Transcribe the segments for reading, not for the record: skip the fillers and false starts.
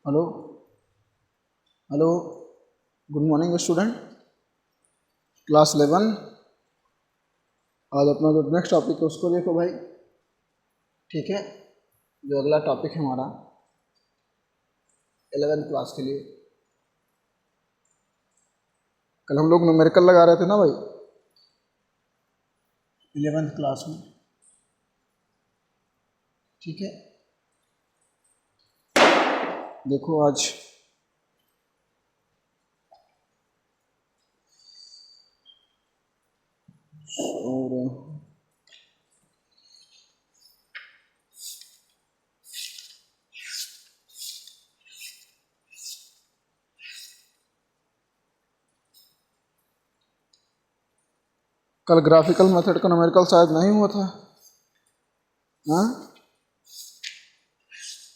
Hello hello, good morning student, class 11। आज अपना जो नेक्स्ट टॉपिक है उसको देखो भाई। ठीक है, जो अगला टॉपिक है हमारा 11th क्लास के लिए। कल हम लोग न्यूमेरिकल लगा रहे थे ना भाई 11th क्लास में। ठीक है, देखो आज और कल ग्राफिकल मेथड का न्यूमेरिकल शायद नहीं हुआ था, हाँ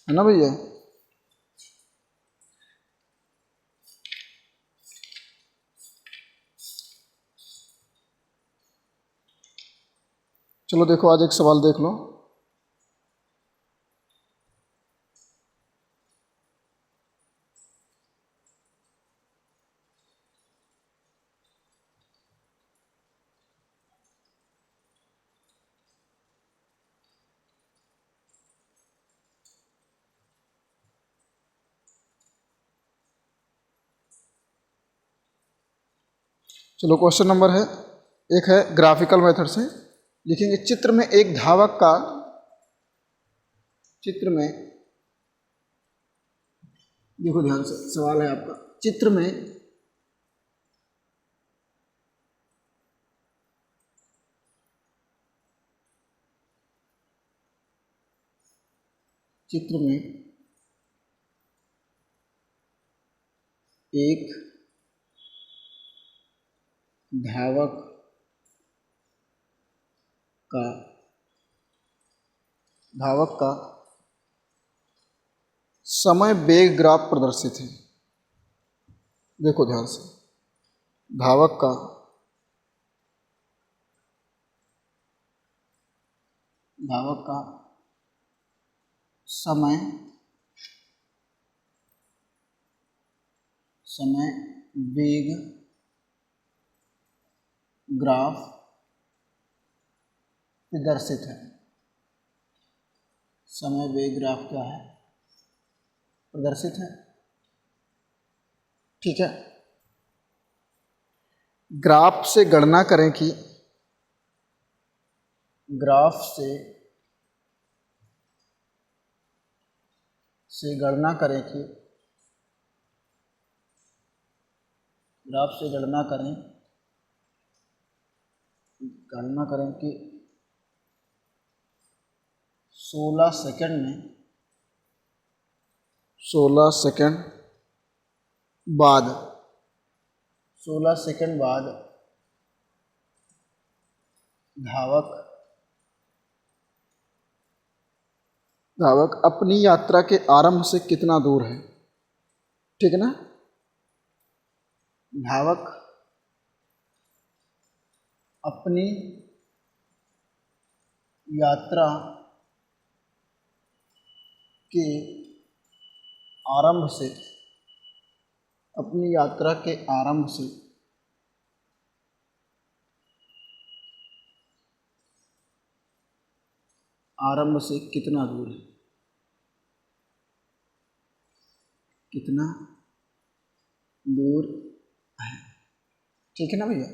है ना भैया। चलो देखो आज एक सवाल देख लो। चलो क्वेश्चन नंबर है, एक है ग्राफिकल मेथड से लिखेंगे। चित्र में एक धावक का, चित्र में देखो ध्यान से, सवाल है आपका। चित्र में चित्र में एक धावक का समय वेग ग्राफ प्रदर्शित है। देखो ध्यान से, धावक का समय वेग ग्राफ प्रदर्शित है। समय वेग ग्राफ क्या है? प्रदर्शित है। ठीक है, ग्राफ से गणना करें कि ग्राफ से गणना करें कि गणना करें कि 16 सेकंड बाद धावक अपनी यात्रा के आरंभ से कितना दूर है। ठीक है ना, धावक अपनी यात्रा के आरंभ से कितना दूर है, कितना दूर है। ठीक है ना भैया।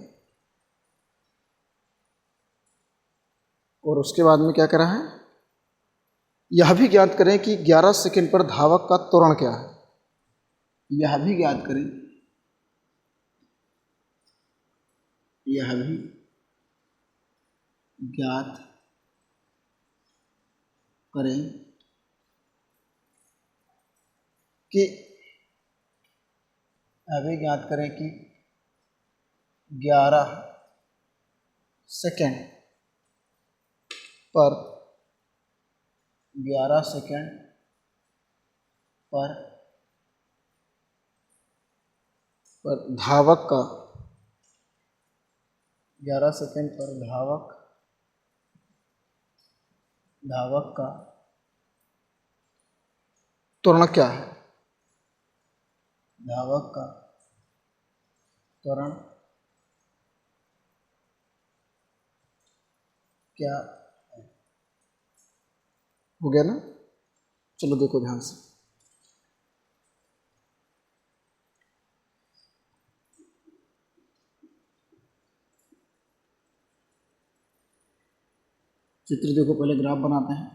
और उसके बाद में क्या करा है, यह भी ज्ञात करें कि 11 सेकंड पर धावक का त्वरण क्या है। यह भी ज्ञात करें कि 11 सेकंड पर धावक का 11 सेकंड पर धावक का त्वरण क्या है। धावक का त्वरण क्या है। हो गया ना? चलो देखो ध्यान से। चित्र देखो, पहले ग्राफ बनाते हैं।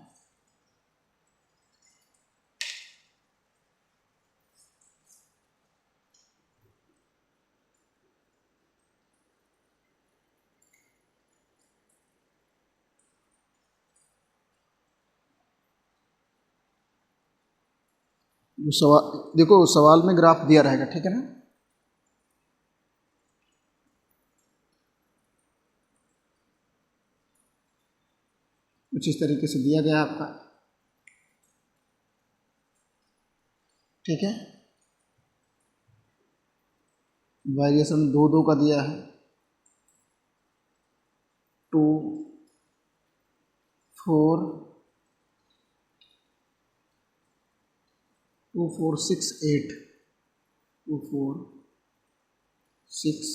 जो सवाल देखो, सवाल में ग्राफ दिया रहेगा, ठीक है ना? कुछ इस तरीके से दिया गया आपका, ठीक है। वेरिएशन दो दो का दिया है, 2 4 2 4 6 8 2 4 6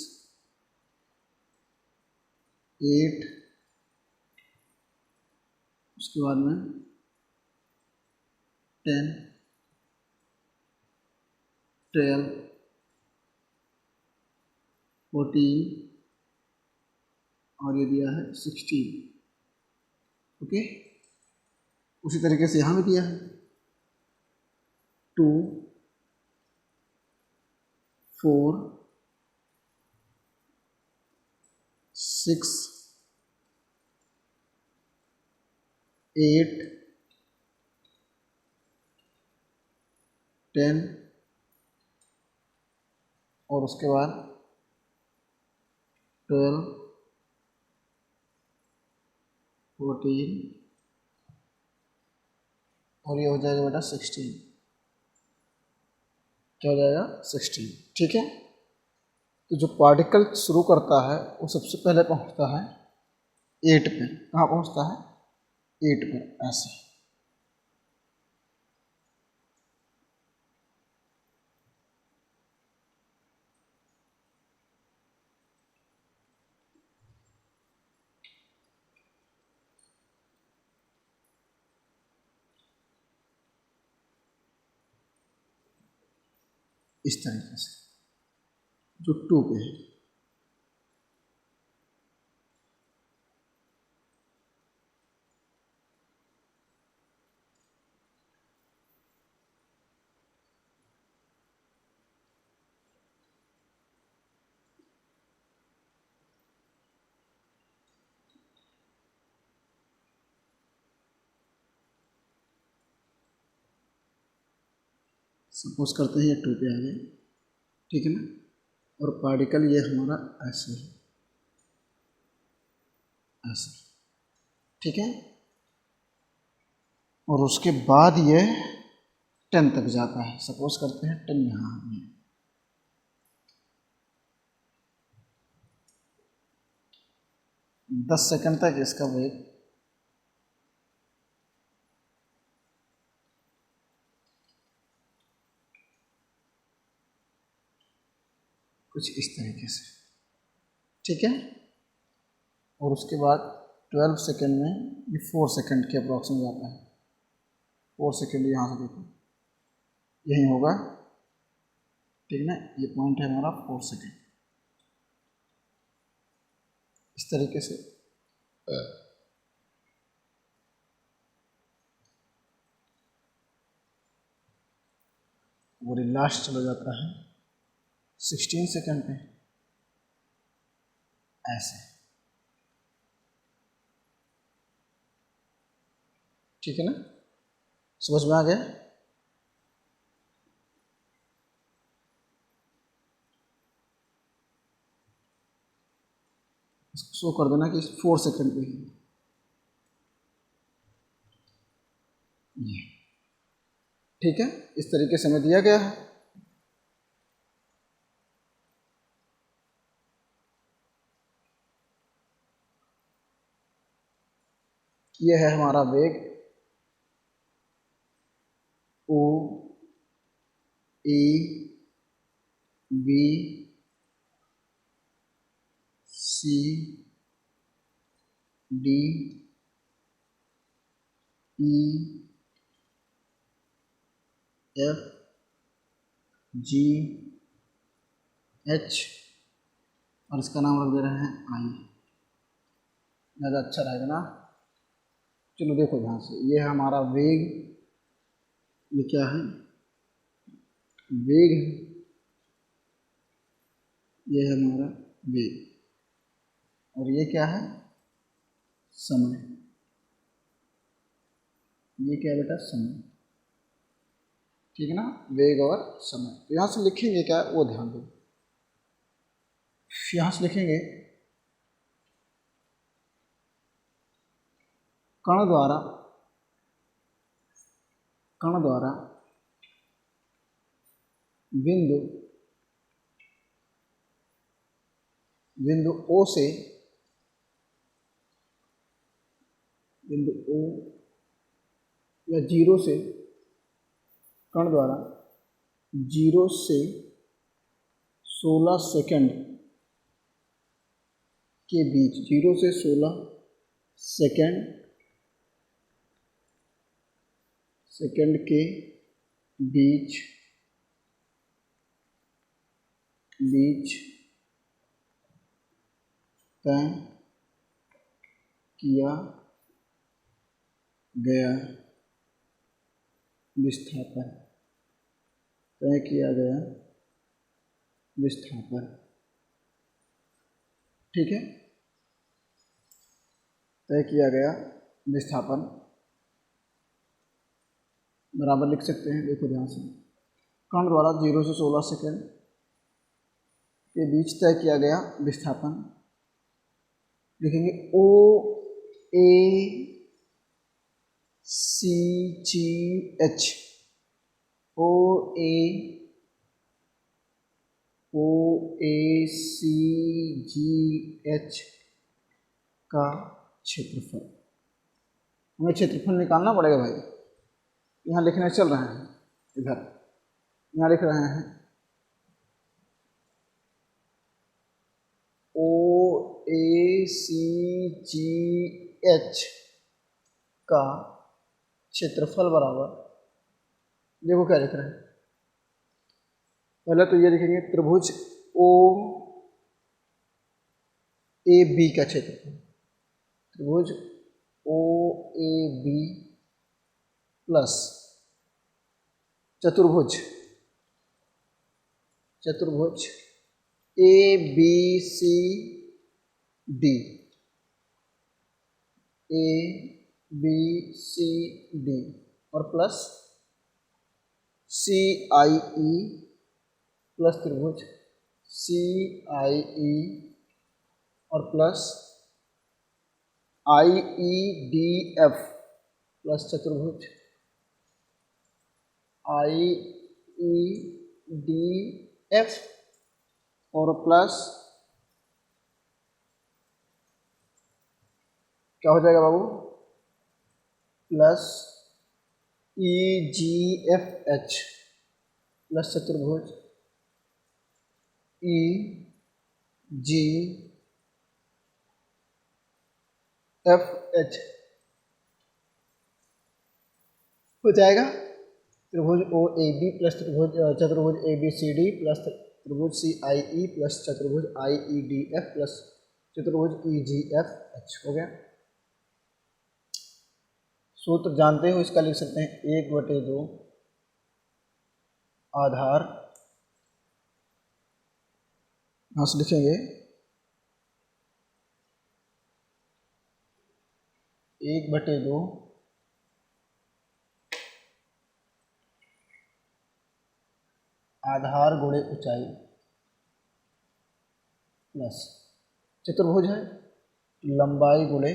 8, उसके बाद में 10 12 14 और ये दिया है 16। ओके, उसी तरीके से यहाँ भी दिया है 2 4 6 8 10 और उसके बाद 12 14 और ये हो जाएगा बेटा 16। क्या हो जाएगा? 16, ठीक है। तो जो पार्टिकल शुरू करता है वो सबसे पहले पहुंचता है 8 पे। कहाँ पहुंचता है? 8 पे, ऐसे। इस तरीके से जो 2 पे है। सपोज करते हैं ये 2 पे आ गए, ठीक है ना? और पार्टिकल ये हमारा ऐसे है, ऐसे, ठीक है। और उसके बाद ये 10 तक जाता है। सपोज करते हैं 10 यहाँ है, 10 सेकंड तक इसका वेग कुछ इस तरीके से, ठीक है। और उसके बाद 12 सेकंड में ये 4 सेकंड के अप्रॉक्स में जाता है। 4 सेकंड यहाँ से देखो, यही होगा, ठीक है ना? ये पॉइंट है हमारा 4 सेकंड। इस तरीके से वो लास्ट चला जाता है 16 सेकंड पे, ऐसे, ठीक है ना? समझ में आ गया? इसको शो कर देना कि 4 सेकंड पे ही ये, ठीक है। इस तरीके से हमें दिया गया है। ये है हमारा वेग O A B C D E F G H और इसका नाम रख दे रहे हैं आई। ज़्यादा अच्छा रहेगा ना। चलो देखो ध्यान से, ये है हमारा वेग, ये क्या है, वेग है, ये है हमारा वेग, और ये क्या है, समय। ये क्या है बेटा, समय। ठीक है ना, वेग और समय। तो यहाँ से लिखेंगे क्या, वो ध्यान दो। यहाँ से लिखेंगे कण द्वारा बिंदु ओ से, बिंदु ओ या जीरो से, कण द्वारा 0 से 16 सेकंड के बीच, 0 से 16 सेकंड के बीच तय किया गया विस्थापन, ठीक है, तय किया गया विस्थापन बराबर लिख सकते हैं। देखो ध्यान से, कण द्वारा 0 से 16 सेकंड के बीच तय किया गया विस्थापन, लिखेंगे ओ ए सी जी एच, ओ ए सी जी एच का क्षेत्रफल। हमें क्षेत्रफल निकालना पड़ेगा भाई। यहाँ लिखने चल रहे हैं, इधर यहाँ लिख रहे हैं ओ ए सी जी एच का क्षेत्रफल बराबर, देखो क्या लिख रहे हैं, पहले तो ये लिखेंगे त्रिभुज ओ ए बी का क्षेत्रफल, त्रिभुज ओ ए बी प्लस चतुर्भुज ए बी सी डी, और plus C I E, plus त्रिभुज सी आई ई, और प्लस आई ई डी एफ, प्लस चतुर्भुज आई ई डी एफ, और प्लस क्या हो जाएगा बाबू, प्लस ई जी एफ एच, प्लस चतुर्भुज ई जी एफ एच हो जाएगा। त्रिभुज ओ ए बी प्लस चतुर्भुज A B C D plus त्रिभुज सी आई ई प्लस चतुर्भुज I E D F plus चतुर्भुज ई जी एफ एच हो गया। सूत्र जानते हो, इसका लिख सकते हैं 1/2 आधार, यहाँ से लिखेंगे 1/2 आधार गुणे ऊंचाई प्लस चतुर्भुज है लंबाई गुणे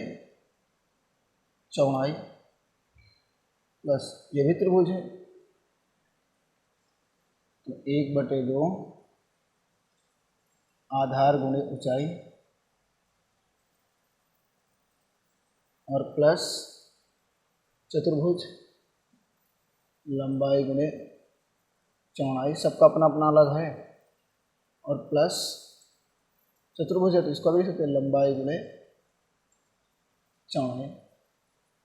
चौड़ाई, प्लस ये भी त्रिभुज है तो 1/2 आधार गुणे ऊंचाई और प्लस चतुर्भुज लंबाई गुणे चौड़ाई। सबका अपना अपना अलग है, और प्लस चतुर्भुज है तो इसको भी लिख सकते हैं लंबाई गुणे चौड़ाई।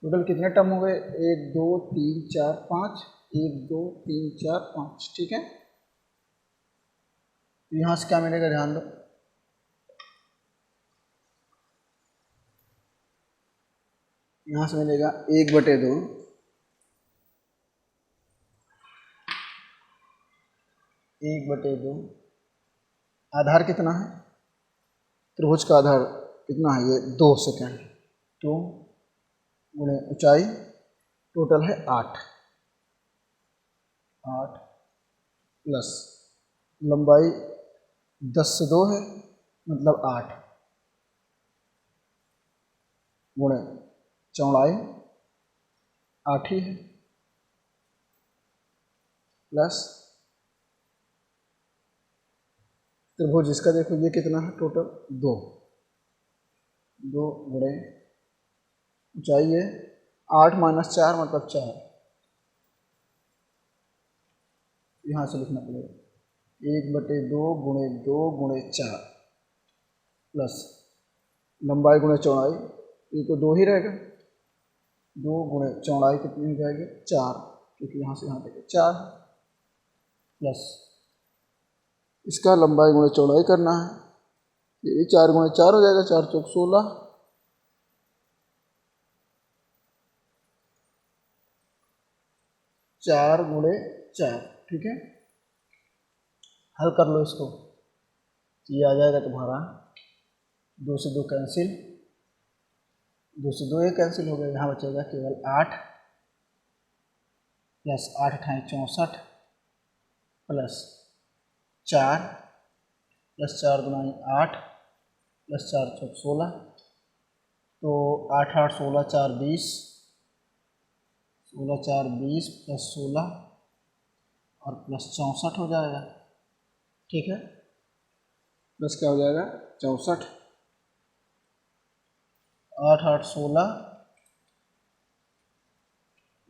टोटल कितने टर्म हो गए? 1 2 3 4 5, 1 2 3 4 5, ठीक है। यहाँ से क्या मिलेगा ध्यान दो, यहाँ से मिलेगा 1/2, 1/2 आधार कितना है? त्रिभुज का आधार कितना है? ये 2 सेकेंड। तो गुणे ऊंचाई टोटल है 8 प्लस लंबाई 10 से 2 है मतलब 8 गुणे चौड़ाई 8 ही है प्लस त्रिभुज इसका देखो ये कितना है टोटल 2 गुणे ऊंचाई है 8 - 4 मतलब 4, यहाँ से लिखना पड़ेगा 1/2 गुणे 2 गुणे 4 प्लस लंबाई गुणे चौड़ाई, ये तो 2 ही रहेगा, 2 गुणे चौड़ाई कितनी हो जाएगी 4, क्योंकि यहाँ से यहाँ तक 4 प्लस इसका लंबाई गुणे चौड़ाई करना है, ये 4 गुणे 4 हो जाएगा, 4 चौक 16, चार गुणे 4, ठीक है। हल कर लो इसको, ये आ जाएगा तुम्हारा 2 से 2 कैंसिल, 2 से 2 ये कैंसिल हो गया, यहाँ बचेगा केवल 8 प्लस 8 × 64 प्लस 4 प्लस 4 × 8 प्लस 4 चौक 16, तो 8 8 16 4 20, 16 4 20 प्लस 16 और प्लस 64 हो जाएगा, ठीक है। प्लस क्या हो जाएगा 64, 8 8 16,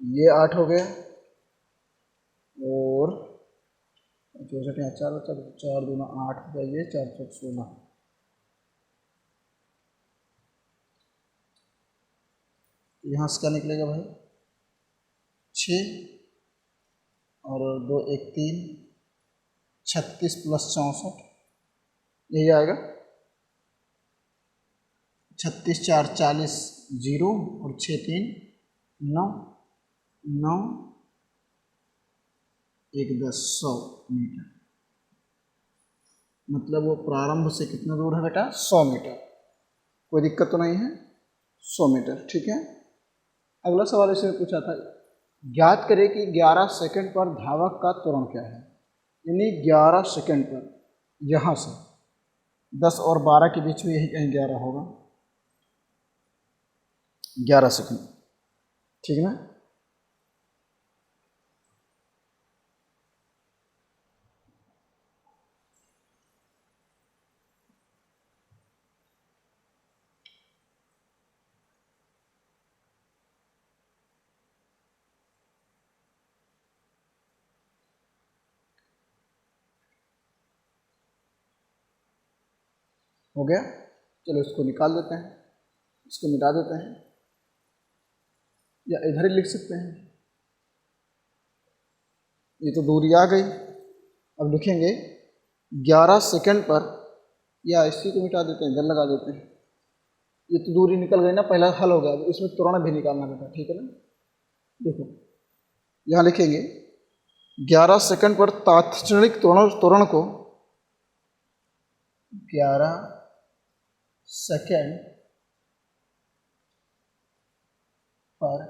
ये 8 हो गया और 64 यहाँ 4 बचा, 4 दूना 8 हो जाइए, 4 चौक 16, यहाँ से क्या निकलेगा भाई 6 और 2 1 3, 36 प्लस 64 यही आएगा, 36 4 40 0 और 6 3 9 9 1 10 100 मीटर, मतलब वो प्रारंभ से कितना दूर है बेटा 100 मीटर, कोई दिक्कत तो नहीं है 100 मीटर, ठीक है। अगला सवाल इसमें पूछा था, ज्ञात करें कि 11 सेकंड पर धावक का त्वरण क्या है, यानी 11 सेकंड पर यहाँ से 10 और 12 के बीच में यही कहीं 11 होगा, 11 सेकंड, ठीक ना। हो गया, चलो इसको निकाल देते हैं, इसको मिटा देते हैं या इधर ही लिख सकते हैं, ये तो दूरी आ गई। अब लिखेंगे 11 सेकंड पर, या इसी को मिटा देते हैं, इधर लगा देते हैं, ये तो दूरी निकल गई ना, पहला हल हो गया, अब इसमें त्वरण भी निकालना बेटा, ठीक है ना। देखो यहाँ लिखेंगे 11 सेकंड पर तात्क्षणिक त्वरण को 11 सेकंड पर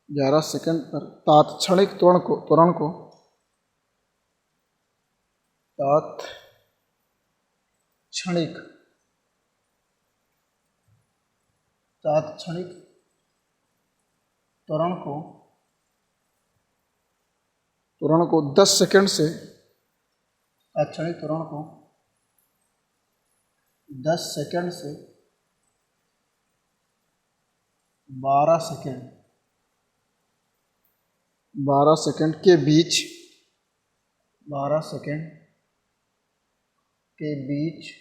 11 सेकंड पर तात्क्षणिक त्वरण को तात्क्षणिक त्वरण को 10 सेकंड से, तात्क्षणिक त्वरण को 10 सेकंड से 12 सेकंड के बीच, 12 सेकंड के बीच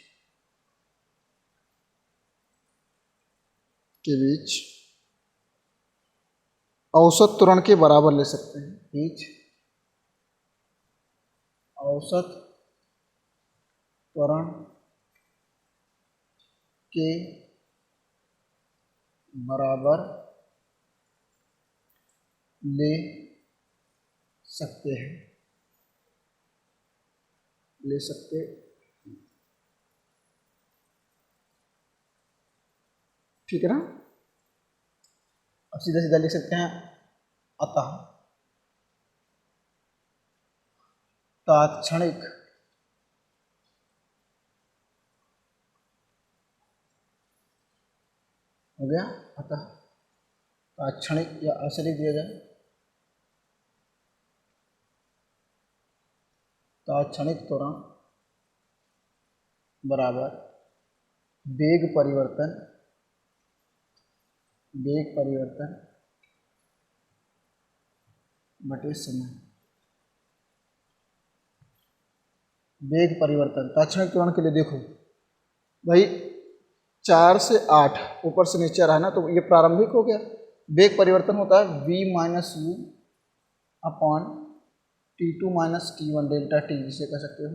औसत त्वरण के बराबर ले सकते हैं। बीच औसत त्वरण के बराबर ले सकते हैं, ले सकते। ठीक है ना। अब सीधा सीधा लिख सकते हैं, अतः तात्क्षणिक हो गया। अतः तात्क्षणिक या ऐसे लिख दिया जाए, तात्क्षणिक त्वरण बराबर वेग परिवर्तन बटे समय। वेग परिवर्तन तात्क्षणिक त्वरण के लिए देखो भाई, 4 से 8 ऊपर से नीचे रहा ना, तो ये प्रारंभिक हो गया। वेग परिवर्तन होता है v minus you upon T2 minus T1 delta T, जिसे कह सकते हो।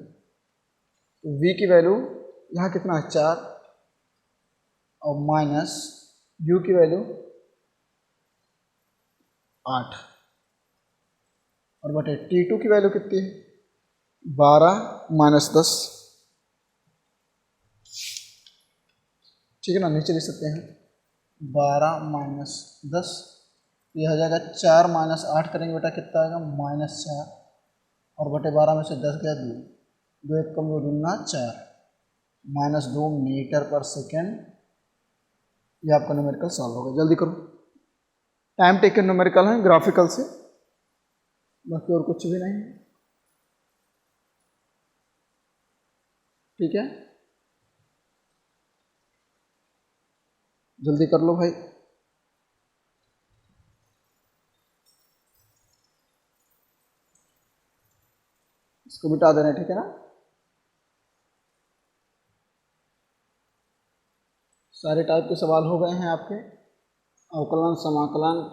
तो v की वैल्यू यहाँ कितना है 4, और माइनस u की वैल्यू 8, और बटे T2 की वैल्यू कितनी है 12 माइनस 10। ठीक है ना, नीचे लिख सकते हैं 12 माइनस 10, यह हो जाएगा 4 माइनस 8 करेंगे बेटा कितना आएगा -4, और बटे 12 में से 10 गया 2, 2 एक कम 2 दूना 4, -2 मीटर पर सेकेंड। ये आपका न्यूमेरिकल सॉल्व होगा। जल्दी करो, टाइम टेकन न्यूमेरिकल है ग्राफिकल से, बाकी और कुछ भी नहीं। ठीक है, जल्दी कर लो भाई। इसको मिटा देना, ठीक है ना। सारे टाइप के सवाल हो गए हैं आपके, अवकलन, समाकलन,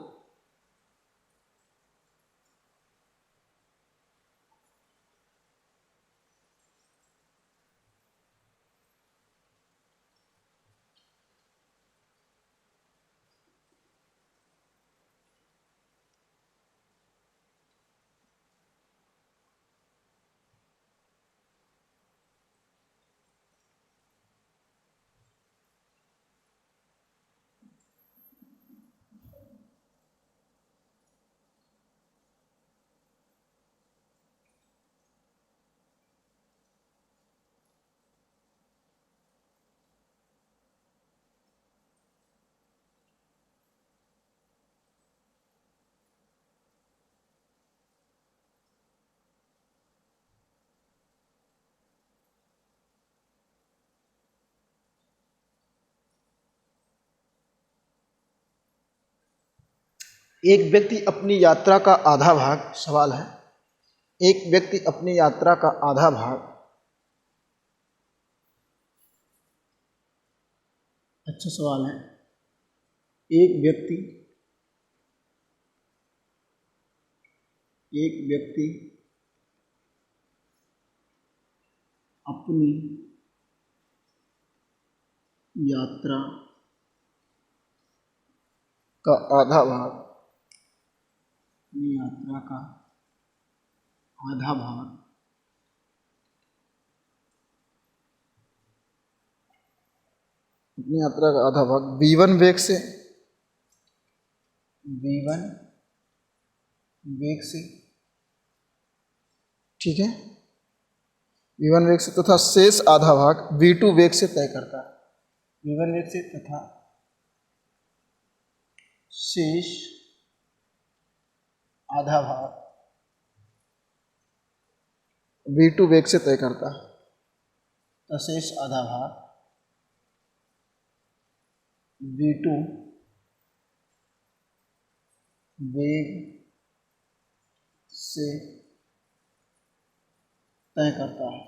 एक व्यक्ति अपनी यात्रा का आधा भाग, सवाल है, एक व्यक्ति अपनी यात्रा का आधा भाग, अच्छा सवाल है, एक व्यक्ति अपनी यात्रा का आधा भाग, अपनी यात्रा का आधा भाग अपनी यात्रा का आधा भाग v1 वेग से, v1 वेग से, ठीक है, v1 वेग से तथा शेष आधा भाग v2 वेग से तय करता है। v1 वेग से तथा शेष आधा भाग v2 वेग से तय करता है। तो शेष आधा भाग v2 वेग से तय करता है।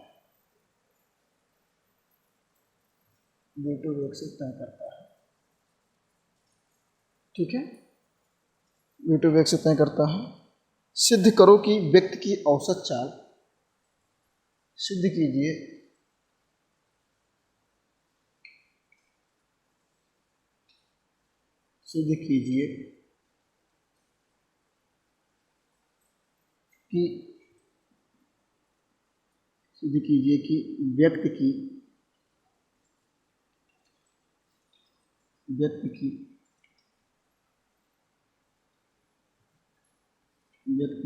v2 वेग से तय करता है। ठीक है, v2 वेग से तय करता है। सिद्ध करो कि व्यक्ति की औसत चाल, सिद्ध कीजिए सिद्ध कीजिए कि सिद्ध कीजिए कि व्यक्ति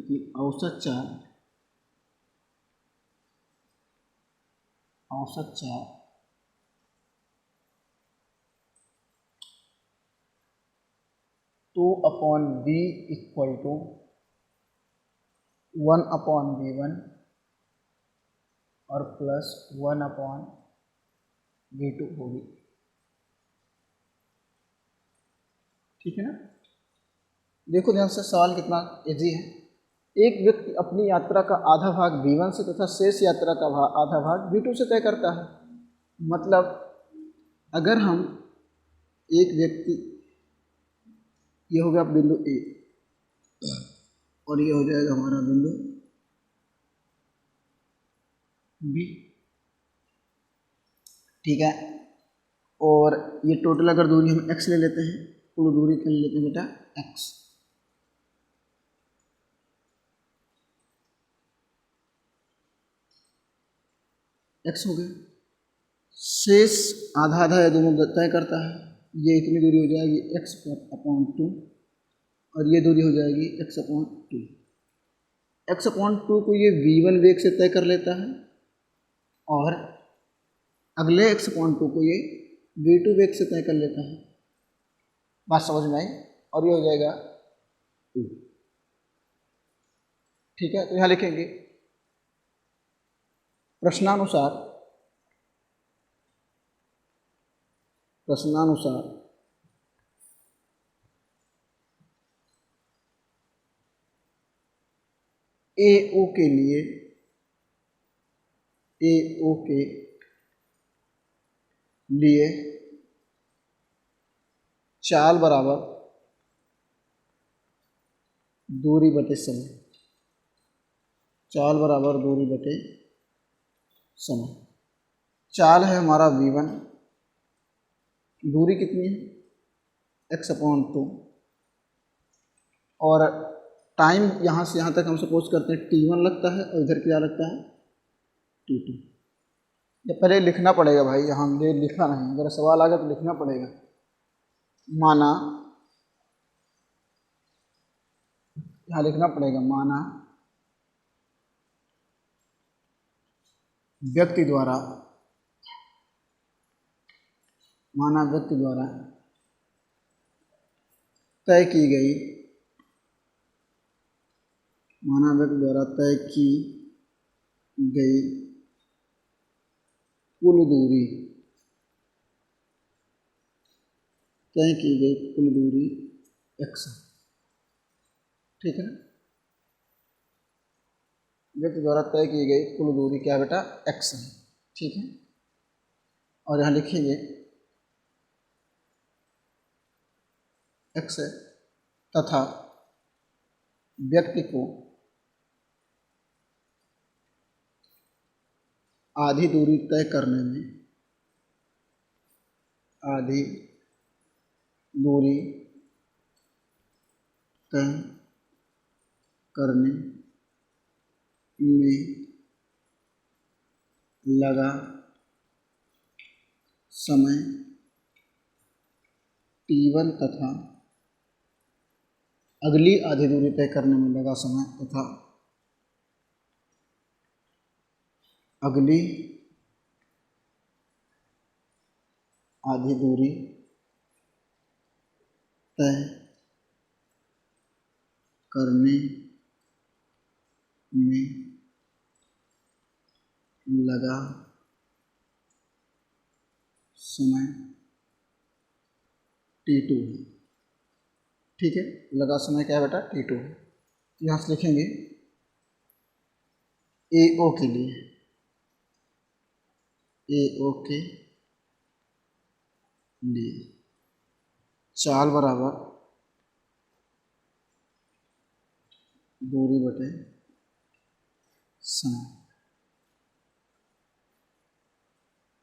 की औसत चाल औसत चाल 2/v इक्वल टू 1/v1 और प्लस 1/v2 होगी। ठीक है ना। देखो ध्यान से, सवाल कितना इजी है। एक व्यक्ति अपनी यात्रा का आधा भाग v1 से तथा शेष यात्रा का आधा भाग v2 से तय करता है। मतलब अगर हम एक व्यक्ति, ये हो गया बिंदु ए और ये हो जाएगा हमारा बिंदु बी। ठीक है, और ये टोटल अगर दूरी हम x ले लेते हैं, कुल दूरी कर लेते हैं बेटा x। x हो गया, शेष आधा आधा ये दोनों तय करता है। ये इतनी दूरी हो जाएगी x/2 और ये दूरी हो जाएगी x/2। x/2 को ये v1 वेग से तय कर लेता है और अगले x/2 को ये v2 वेग से तय कर लेता है। बात समझ में आई? और ये हो जाएगा 2। ठीक है, तो यहाँ लिखेंगे प्रश्नानुसार AO के लिए चाल बराबर दूरी बटे समय। चाल बराबर दूरी बटे समय। चाल है हमारा v1, दूरी कितनी है x/2 और टाइम यहाँ से यहाँ तक हम सपोज करते हैं t1 लगता है और इधर क्या लगता है t2। ये पहले लिखना पड़ेगा भाई, यहाँ ये लिखा नहीं, अगर सवाल आ गया तो लिखना पड़ेगा। माना, यहाँ लिखना पड़ेगा, माना व्यक्ति द्वारा तय की गई कुल दूरी x। ठीक है, व्यक्ति द्वारा तय की गई कुल दूरी क्या बेटा x है। ठीक है, और यहाँ लिखेंगे x है तथा व्यक्ति को आधी दूरी तय करने में लगा समय t1 तथा अगली आधी दूरी तय करने में लगा समय तथा अगली आधी दूरी तय करने में लगा समय t2 है। ठीक है, लगा समय क्या बेटा t2 है। यहाँ से लिखेंगे AO के लिए। चाल बराबर दूरी बटे समय।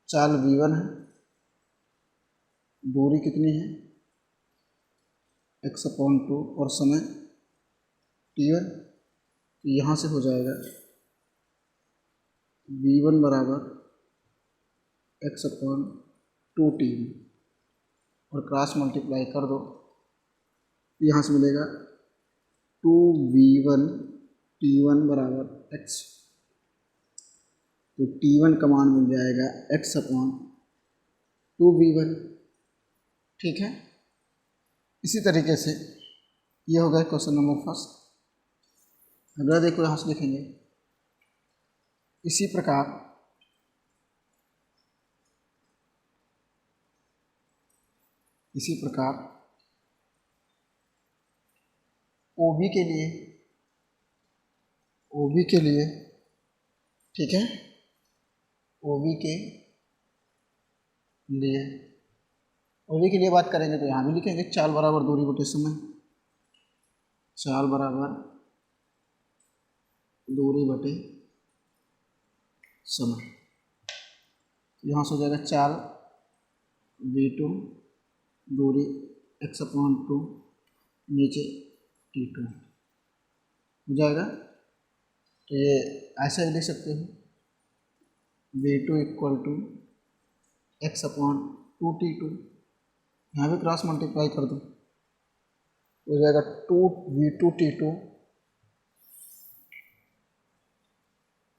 चाल v1 है, दूरी कितनी है x/2 और समय t1। तो यहाँ से हो जाएगा v1 बराबर x/2 t1 और क्रॉस मल्टीप्लाई कर दो, यहाँ से मिलेगा 2v1 t1 बराबर x। तो t1 का मान मिल जाएगा x/2v1। ठीक है, इसी तरीके से ये हो गया क्वेश्चन नंबर फर्स्ट। अगला देखो, यहाँ से लिखेंगे इसी प्रकार OB के लिए ठीक है, OB के लिए बात करेंगे तो यहाँ भी लिखेंगे चाल बराबर दूरी बटे समय। चाल बराबर दूरी बटे समय, यहाँ से हो जाएगा चाल v2 दूरी x/2 नीचे t2 हो जाएगा। तो ये ऐसा ही लिख सकते हो v2 = x/2 t2। यहाँ भी क्रॉस मल्टीप्लाई कर दो, हो जाएगा 2v2 t2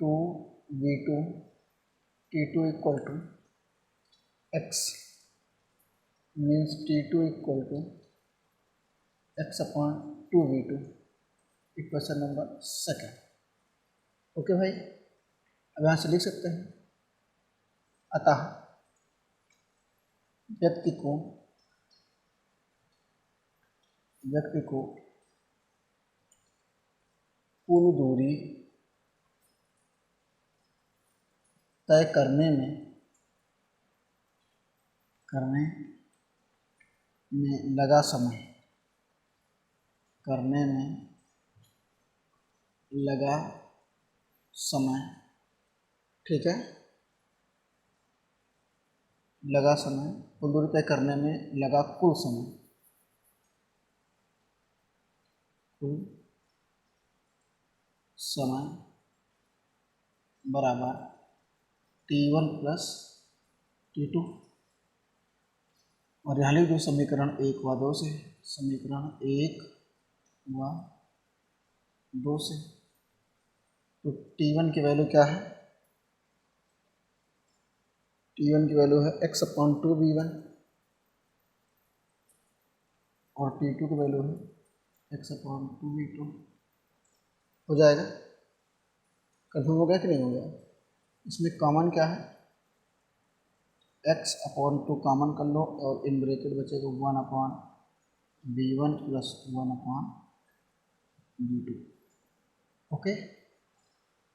2v2 t2 = x means t2 = x/2v2। Equation number second. Okay भाई, अब यहाँ से लिख सकते हैं अतः व्यक्ति को कुल दूरी तय करने में लगा समय, ठीक है, लगा समय, कुल दूरी तय करने में लगा कुल समय बराबर t1 + t2। और यहाँ लिख दो समीकरण 1 व 2 से। समीकरण 1 व 2 से तो t1 की वैल्यू क्या है? t1 की वैल्यू है x/2 v1 और t2 की वैल्यू है x/2 v2। हो जाएगा। कंफर्म हो गया कि नहीं हो गया? इसमें कॉमन क्या है? x/2 कॉमन कर लो और इन ब्रैकेट बचेगा 1/v1 + 1/v2। ओके,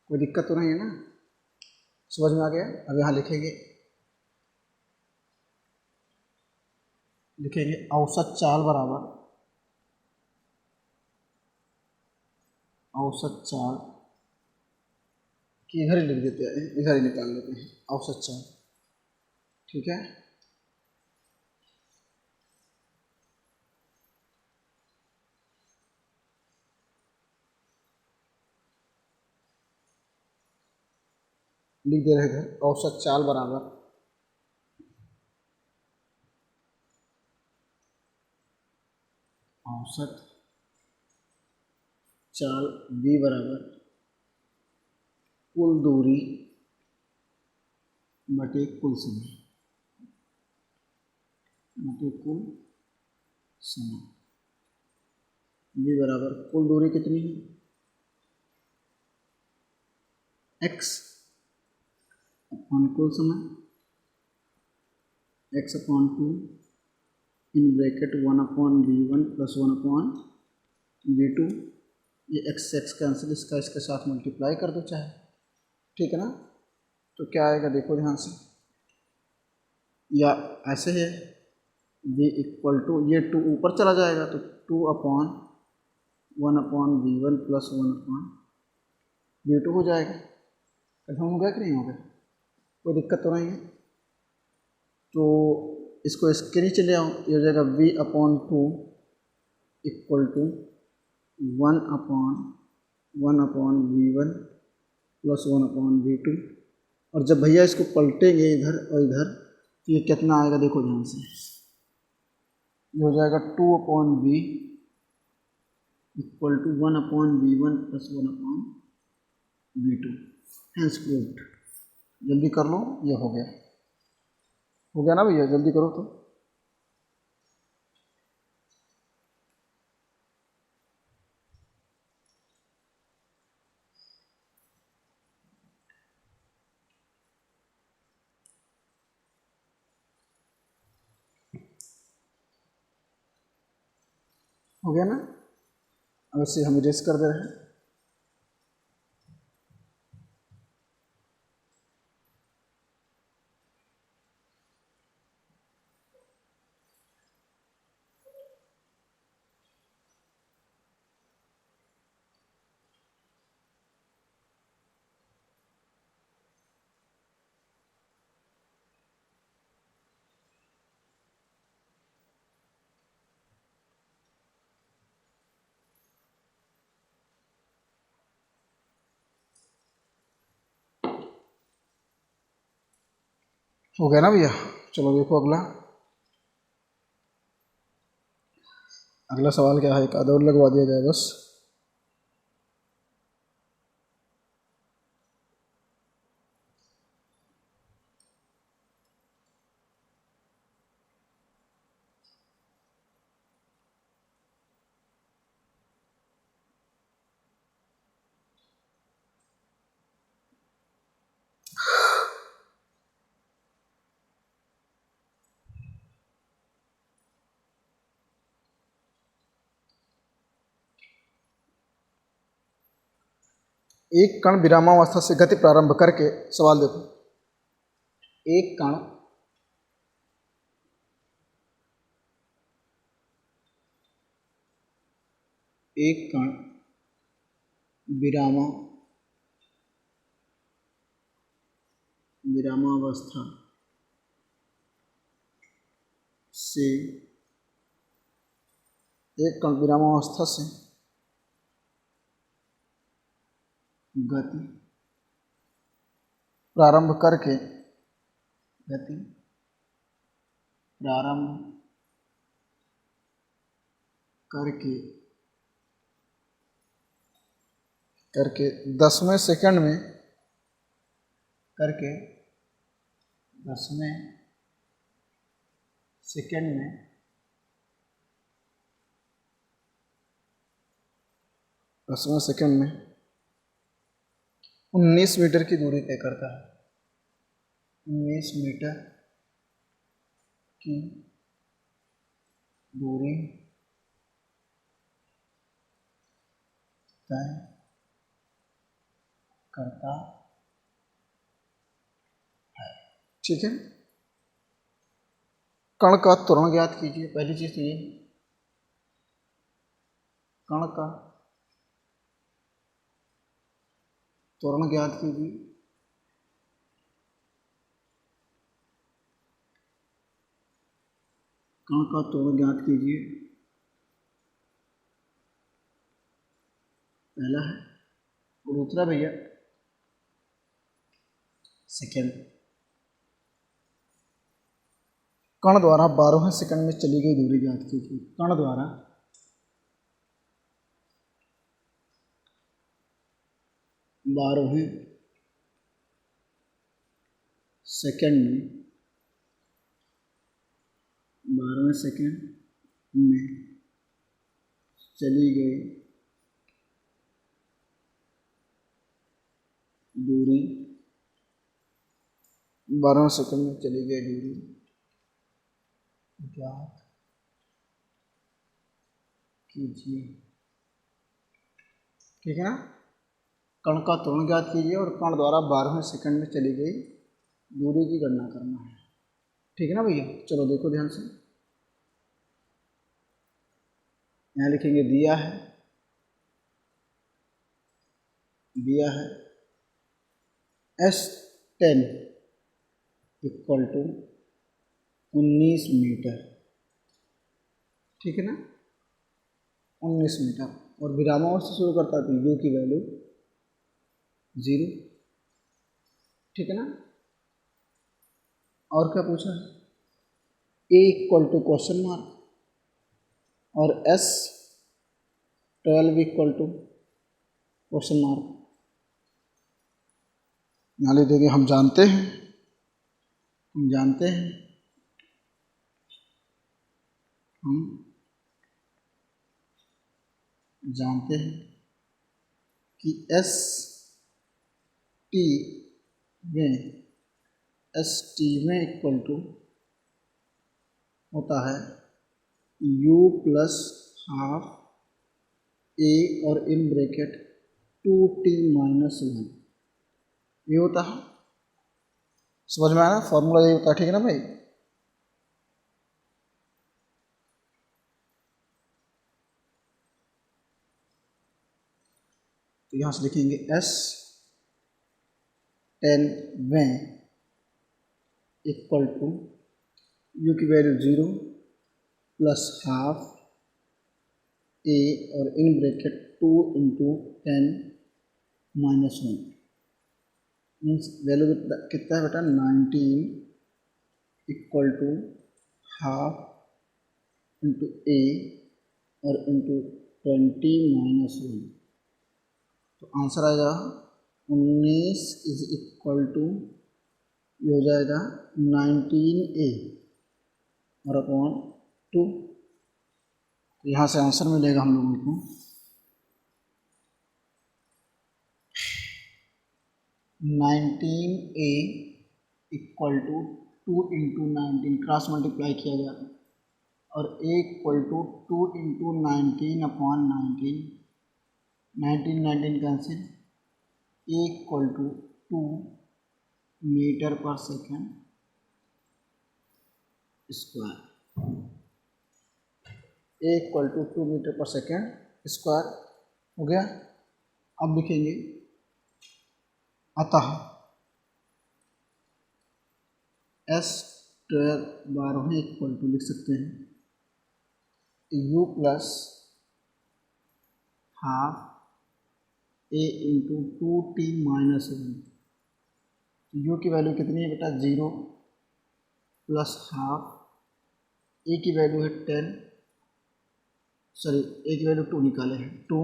कोई दिक्कत तो नहीं है ना? समझ में आ गया? अब यहाँ लिखेंगे औसत चाल बराबर औसत चाल कि इधर ही लिख देते हैं, इधर ही निकाल लेते हैं औसत चाल। ठीक है, लिख दे रहे थे औसत चाल बराबर औसत चाल v बराबर कुल दूरी बटे कुल समय v बराबर कुल दूरी कितनी है? x अपॉन कुल समय x/2 in bracket 1/v1 + 1/v2। ये x कैंसिल, इसके साथ मल्टीप्लाई कर दो चाहे, ठीक है ना? तो क्या आएगा देखो ध्यान से, या ऐसे है v इक्वल टू, ये 2 ऊपर चला जाएगा तो 2/1/v1 प्लस 1/v2 हो जाएगा। कंफर्म हो गया कि नहीं हो गया? कोई दिक्कत तो नहीं है? तो इसको इसके नीचे ले आओ, ये हो जाएगा v/2 equal to 1/1/v1 plus 1/v2। और जब भैया इसको पलटेंगे इधर और इधर तो ये कितना आएगा देखो ध्यान से, ये हो जाएगा 2/v equal to 1/v1 plus 1/v2। Hence proved. जल्दी कर लो, ये हो गया। हो गया ना भैया? जल्दी करो तो। हो गया ना? अब इसे हम इरेज कर दे रहे हैं। हो गया ना भैया? चलो देखो अगला। अगला सवाल क्या है, एक आधा और लगवा दिया जाए बस। एक कण विरामावस्था से गति प्रारंभ करके, सवाल देखो, एक कण विरामावस्था से, एक कण विरामावस्था से गति प्रारंभ करके, गति प्रारंभ करके 10वें सेकंड में, 10वें सेकंड में 10वें सेकंड में 19 मीटर की दूरी तय करता है। 19 मीटर की दूरी तय करता है। ठीक है, कण का त्वरण ज्ञात कीजिए। पहली चीज तो ये, कण का त्वरण ज्ञात कीजिए। कण का त्वरण ज्ञात कीजिए, पहला है। और दूसरा भैया सेकेंड, कण द्वारा 12वें सेकंड में चली गई दूरी ज्ञात कीजिए। कण द्वारा 12वें सेकंड में, 12वें सेकंड में चली गई दूरी, 12वें सेकंड में चली गई दूरी ज्ञात कीजिए। ठीक है ना? कण का त्वरण ज्ञात कीजिए और कण द्वारा 12वें सेकंड में चली गई दूरी की गणना करना है। ठीक है ना भैया? चलो देखो ध्यान से, यहाँ लिखेंगे दिया है S10 इक्वल टू 19 मीटर, ठीक है ना, 19 मीटर, और विरामांश से शुरू करता है तो u की वैल्यू 0, ठीक है ना। और क्या पूछा है, a equal to question mark और S12 equal to question mark. यहाँ लिख देंगे हम जानते हैं कि ST में इक्वल टू होता है u प्लस हाफ a और इन ब्रैकेट 2t माइनस 1, ये होता है। समझ में आया, फॉर्मूला ये होता है, ठीक है ना भाई। तो यहाँ से लिखेंगे S10 में इक्वल टू u की वैल्यू 0 प्लस हाफ a और in bracket 2 into 10 minus 1, means value कितना है बेटा 19 equal to half into a और इंटू 20 माइनस 1। तो आंसर आएगा 19 इज इक्वल टू, ये हो जाएगा 19a और अपॉन 2। यहाँ से आंसर मिलेगा हम लोगों को 19a equal to 2 into 19, cross multiply किया गया और a equal to 2 into 19 upon 19 cancel, a equal to 2 metre पर second square, a equal to 2 metre पर सेकेंड स्क्वायर हो गया। अब लिखेंगे अतः S12 12 इक्वल टू लिख सकते हैं u plus half a into 2t minus 1। u की वैल्यू कितनी है बेटा 0 प्लस हाफ, a की वैल्यू है 10, सॉरी a की वैल्यू 2 निकाले हैं 2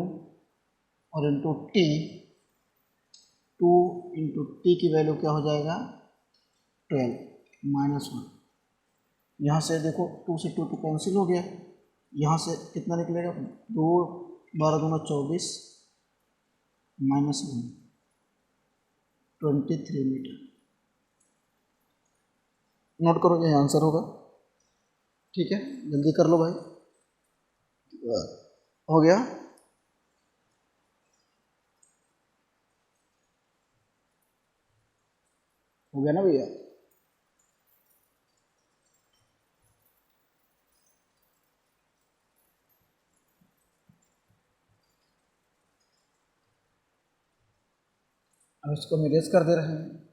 और इंटू t, 2 इंटू टी की वैल्यू क्या हो जाएगा 12 माइनस 1। यहाँ से देखो 2 से 2 कैंसिल हो गया, यहाँ से कितना निकलेगा 2 12 दूना 24 माइनस 1 23 मीटर। नोट करो, ये आंसर होगा, ठीक है, जल्दी कर लो भाई। हो गया, हो गया ना भैया। अब इसको हम इरेज कर दे रहे हैं।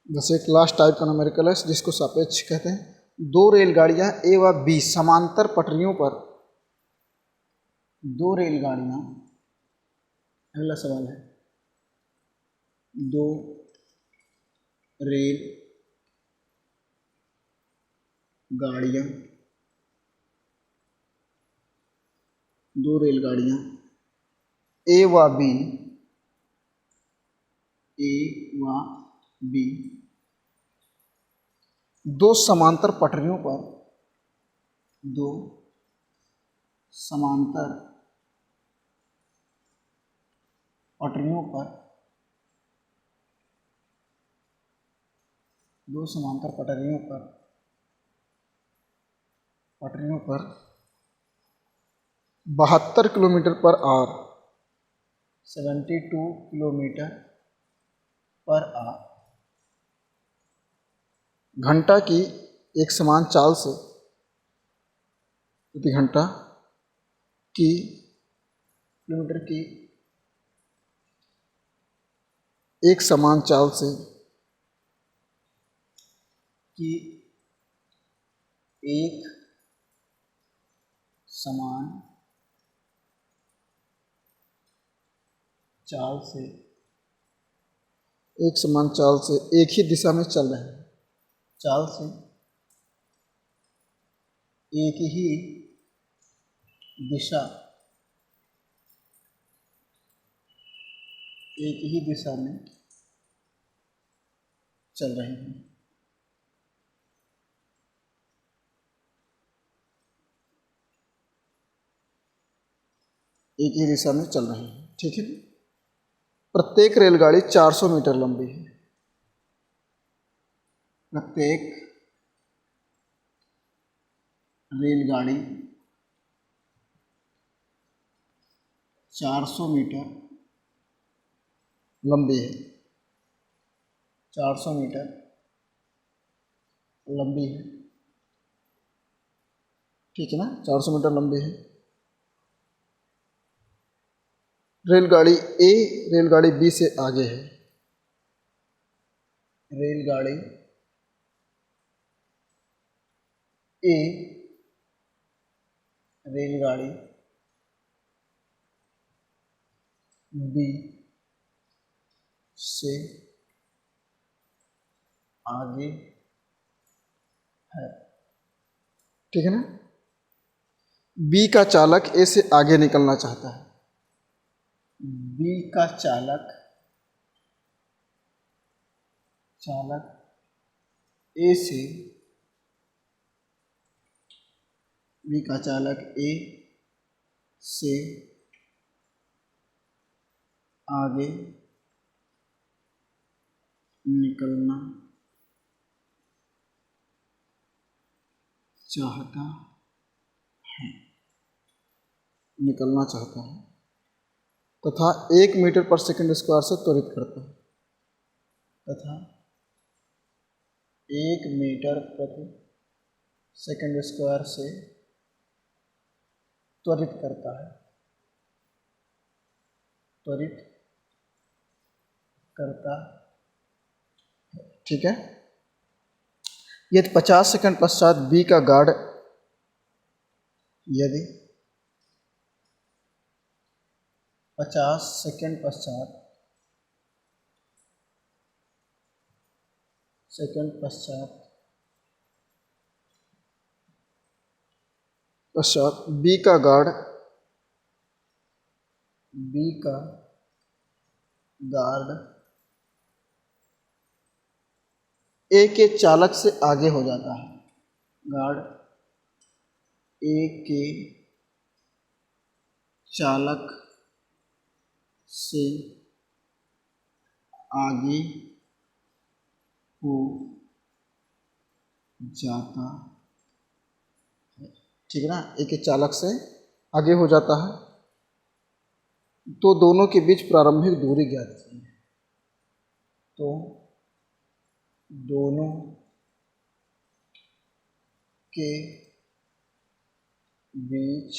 जैसे एक लास्ट टाइप का न्यूमेरिकल है जिसको सापेक्ष कहते हैं। दो रेलगाड़ियां ए व बी समांतर पटरियों पर, दो रेलगाड़ियां, अगला सवाल है, दो रेल गाड़ियाँ, दो रेलगाड़ियाँ ए व बी, ए व बी दो समांतर पटरियों पर, दो समांतर पटरियों पर, दो समांतर पटरियों पर 72 kilometre per our, 72 kilometre per our घंटा की एक समान चाल से, प्रति घंटा की, किलोमीटर की एक समान चाल से, कि एक समान चाल से, एक समान चाल से एक ही दिशा में चल रहे हैं, चाल से एक ही दिशा, एक ही दिशा में चल रहे हैं। एक ही दिशा में चल रहे हैं, ठीक है। प्रत्येक रेलगाड़ी 400 मीटर लंबी है। प्रत्येक रेलगाड़ी 400 मीटर लंबी है, 400 मीटर लंबी है, ठीक है ना, 400 मीटर लंबी है। रेलगाड़ी ए रेलगाड़ी बी से आगे है। रेलगाड़ी ए रेलगाड़ी बी से आगे है, ठीक है ना। बी का चालक ए से आगे निकलना चाहता है। बी का चालक ए से, बी का चालक ए से आगे निकलना चाहता है, निकलना चाहता है तथा 1 मीटर पर सेकंड स्क्वायर से त्वरित करता है, तथा 1 मीटर प्रति सेकंड स्क्वायर से त्वरित करता है, त्वरित करता है, ठीक है। यदि 50 सेकंड पश्चात बी का गार्ड, यदि 50 सेकंड पश्चात बी का गार्ड ए के चालक से आगे हो जाता है, गार्ड ए के चालक से आगे हो जाता है, ठीक है ना। ए के चालक से आगे हो जाता है तो दोनों के बीच प्रारंभिक दूरी ज्ञात कीजिए। तो दोनों के बीच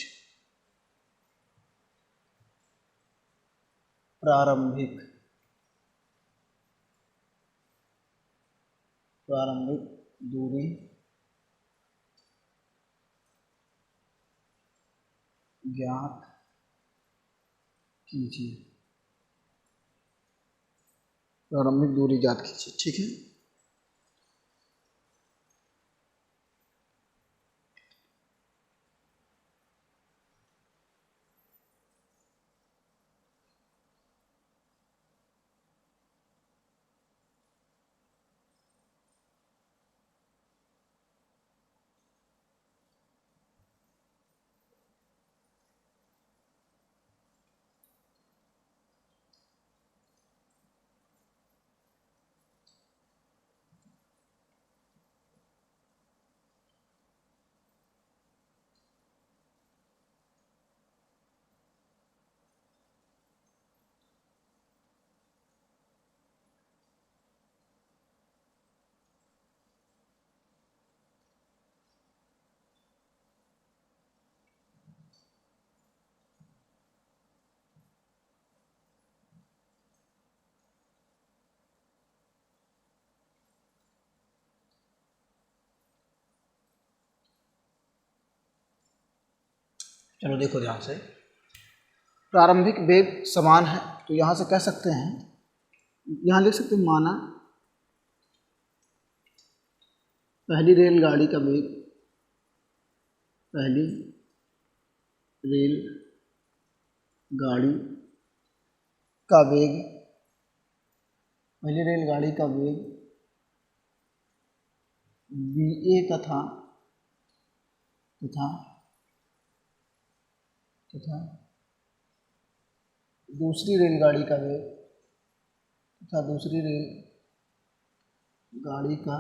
प्रारंभिक दूरी ज्ञात कीजिए, प्रारंभिक दूरी ज्ञात कीजिए, ठीक है। चलो देखो ध्यान से, प्रारंभिक वेग समान है तो यहाँ से कह सकते हैं, यहाँ लिख सकते हैं माना पहली रेलगाड़ी का वेग, पहली रेलगाड़ी का वेग, पहली रेलगाड़ी का वेग va तथा दूसरी रेलगाड़ी का वेग तथा दूसरी रेलगाड़ी का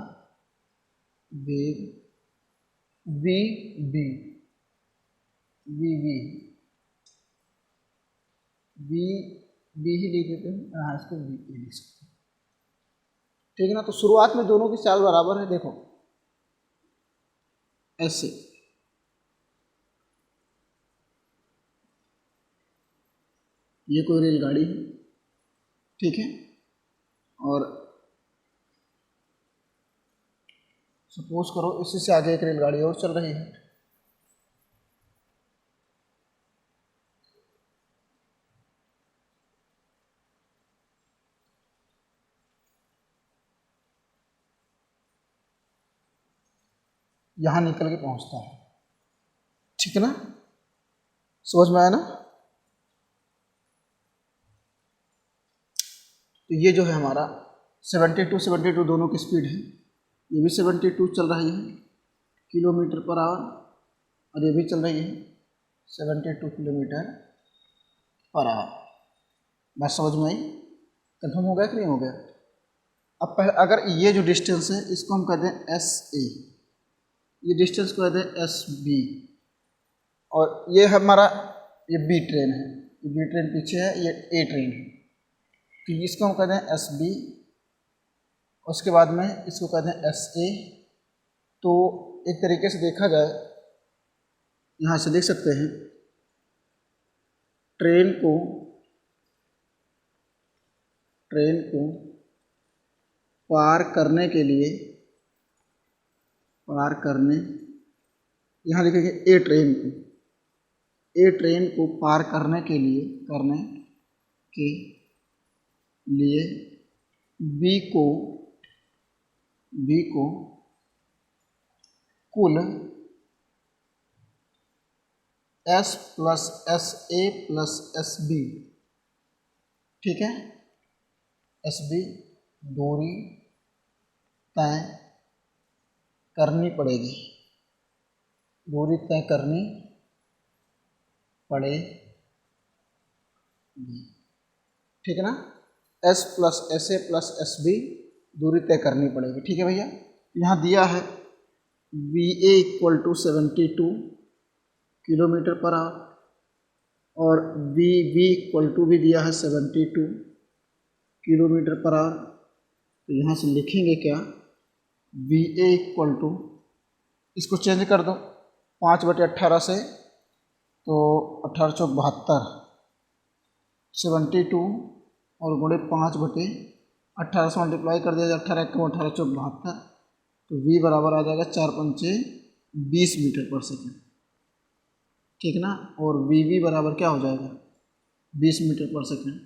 वेग vb ही लिख देते हैं, हाँ इसको v लिख सकते हैं, ठीक है ना। तो शुरुआत में दोनों की चाल बराबर है, देखो ऐसे, ये कोई रेलगाड़ी है, ठीक है, और सपोज करो इसी से आगे एक रेलगाड़ी और चल रही है, यहाँ निकल के पहुँचता है, ठीक है ना, समझ में आया ना। तो ये जो है हमारा 72 दोनों की स्पीड है, ये भी 72 चल रही है किलोमीटर पर आवर और ये भी चल रही है 72 किलोमीटर पर आवर। बात समझ में आई, कंफर्म हो गया कि नहीं हो गया। अब पहले अगर ये जो डिस्टेंस है इसको हम कहते हैं एस ए, ये डिस्टेंस को कहते हैं एस बी, और ये हमारा ये बी ट्रेन है, ये बी ट्रेन पीछे है, ये ए ट्रेन है, तो इसको हम कहते हैं एस बी, उसके बाद में इसको कहते हैं एस ए। तो एक तरीके से देखा जाए, यहाँ से देख सकते हैं ट्रेन को पार करने के लिए, यहाँ लिखेंगे ए ट्रेन को पार करने के लिए बी को कुल S plus S A plus S B, ठीक है, एस बी दूरी तय करनी पड़ेगी, ठीक है ना। S plus S A plus S B दूरी तय करनी पड़ेगी, ठीक है भैया। यहाँ दिया है V A equal to 72 kilometre per hour और वी बी इक्वल टू भी दिया है 72 किलोमीटर पर आवर। तो यहाँ से लिखेंगे क्या, वी ए इक्वल टू, इसको चेंज कर दो 5/18 से, तो 18 चौक 72, 72 और गुणे 5/18 से मल्टीप्लाई कर दिया जाए, 18 1 18 चौक 72, तो v बराबर आ जाएगा 4 पंचे 20 मीटर पर सेकेंड, ठीक है ना। और वी बराबर क्या हो जाएगा 20 मीटर पर सेकेंड,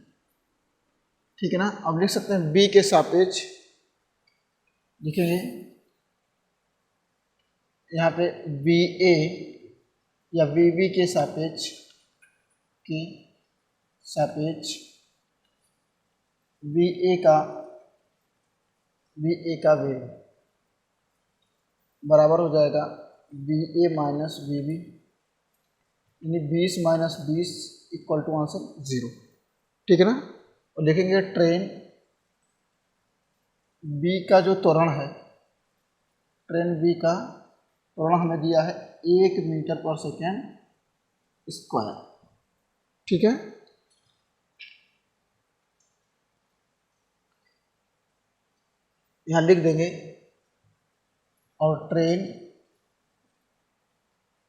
ठीक है ना। अब लिख सकते हैं b के सापेक्ष, लिखेंगे यहाँ पे वी ए या वी बी के सापेक्ष वी ए का वेग बराबर हो जाएगा V A minus V B, यानी 20 माइनस 20 इक्वल टू आंसर 0, ठीक है ना। और लिखेंगे ट्रेन बी का जो त्वरण है, ट्रेन बी का त्वरण हमें दिया है 1 मीटर पर सेकेंड स्क्वायर, ठीक है। यहाँ लिख देंगे और ट्रेन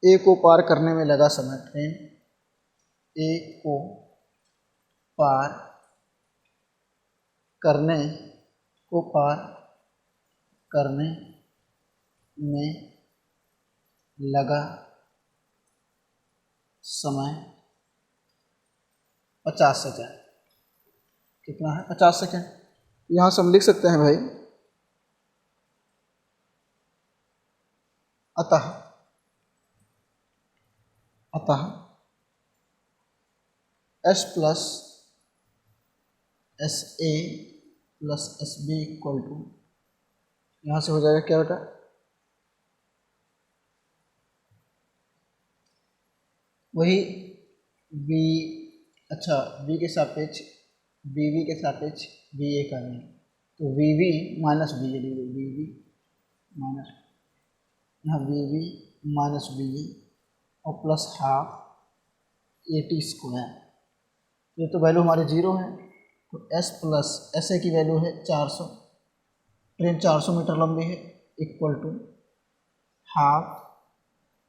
ए को पार करने में लगा समय, ट्रेन ए को पार करने में लगा समय 50 सेकेंड। कितना है? 50 सेकेंड। यहाँ से हम लिख सकते हैं भाई, अतः S plus S A plus S B equal to, यहाँ से हो जाएगा क्या बेटा? वही बी, अच्छा बी के सापेक्ष बी के सापेक्ष बी ए का नहीं, तो V V minus B A, V V minus, यहाँ V V minus B A और plus half A T square. ये तो वैल्यू हमारी 0 है, तो एस प्लस एस ए की वैल्यू है 400, ट्रेन 400 मीटर लंबी है, इक्वल टू हाफ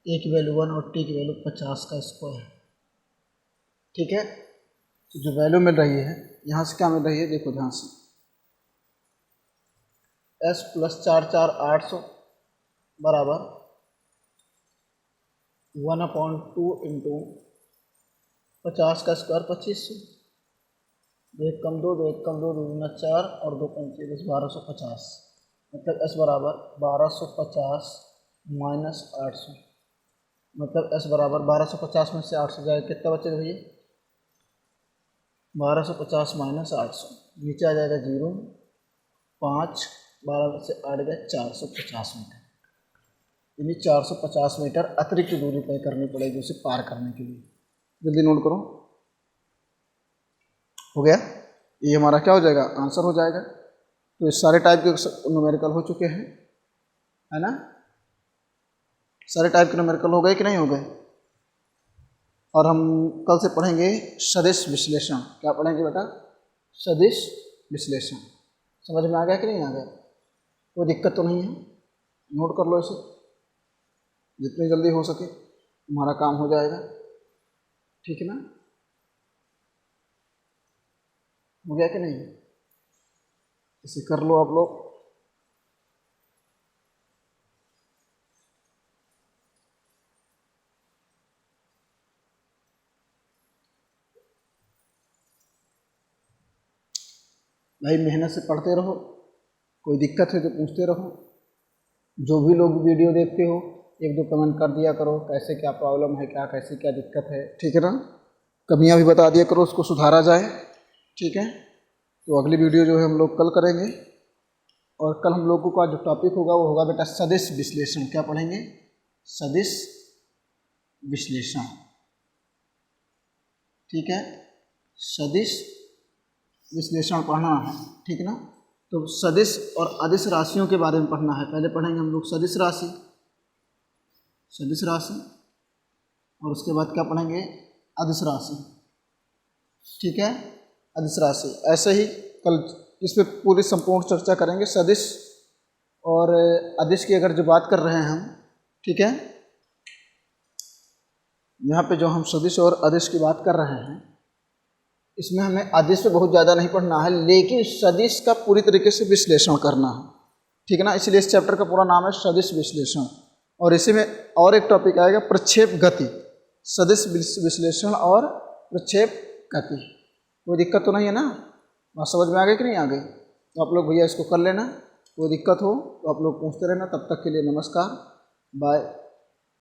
ए की वैल्यू 1 और टी की वैल्यू 50 का स्क्वायर। ठीक है, तो जो वैल्यू मिल रही है यहाँ से क्या मिल रही है, देखो ध्यान से, एस प्लस 4/4 बराबर 1/2 इंटू 50 का स्क्वायर 2500, 2 1 कम 2, 2 1 कम 2, 2 दूना 4 और 2 पंचे 1250, मतलब एस बराबर 1250 माइनस 800, मतलब एस बराबर 1250 में से 800 जाएगा, कितना बचेगा भैया? 1250 माइनस 800, नीचे आ जाएगा 0, 5, 12 से 8 गए 450 मीटर, यानी 450 मीटर अतिरिक्त दूरी तय करनी पड़ेगी उसे पार करने के लिए। जल्दी नोट करो, हो गया? ये हमारा क्या हो जाएगा? आंसर हो जाएगा। तो इस सारे टाइप के न्यूमेरिकल हो चुके हैं, है ना? सारे टाइप के न्यूमेरिकल हो गए कि नहीं हो गए? और हम कल से पढ़ेंगे सदिश विश्लेषण। क्या पढ़ेंगे बेटा? सदिश विश्लेषण। समझ में आ गया कि नहीं आ गया? कोई दिक्कत तो नहीं है? नोट कर लो इसे, जितनी जल्दी हो सके तुम्हारा काम हो जाएगा। ठीक है ना? हो गया कि नहीं? इसे कर लो आप लोग। भाई मेहनत से पढ़ते रहो, कोई दिक्कत है तो पूछते रहो। जो भी लोग वीडियो देखते हो 1-2 कमेंट कर दिया करो, कैसे क्या प्रॉब्लम है, क्या कैसे क्या दिक्कत है। ठीक है ना? कमियां भी बता दिया करो, उसको सुधारा जाए। ठीक है, तो अगली वीडियो जो है हम लोग कल करेंगे। और कल हम लोगों का जो टॉपिक होगा वो होगा बेटा सदिश विश्लेषण। क्या पढ़ेंगे? सदिश विश्लेषण। ठीक है, सदिश विश्लेषण पढ़ना है। ठीक है ना? तो सदिश और अदिश राशियों के बारे में पढ़ना है। पहले पढ़ेंगे हम लोग सदिश राशि, और उसके बाद क्या पढ़ेंगे? अदिश राशि। ठीक है, अदिश राशि। ऐसे ही कल इस पर पूरी संपूर्ण चर्चा करेंगे। सदिश और अदिश की अगर जो बात कर रहे हैं हम, ठीक है, यहाँ पे जो हम सदिश और अदिश की बात कर रहे हैं, इसमें हमें अदिश पे बहुत ज़्यादा नहीं पढ़ना है, लेकिन सदिश का पूरी तरीके से विश्लेषण करना है। ठीक है ना? इसलिए इस चैप्टर का पूरा नाम है सदिश विश्लेषण। और इसी में और एक टॉपिक आएगा प्रक्षेप गति। सदिश विश्लेषण और प्रक्षेप गति। कोई दिक्कत तो नहीं है ना? बात समझ में आ गई कि नहीं आ गई? तो आप लोग भैया इसको कर लेना। कोई दिक्कत हो तो आप लोग पूछते रहना। तब तक के लिए नमस्कार, बाय।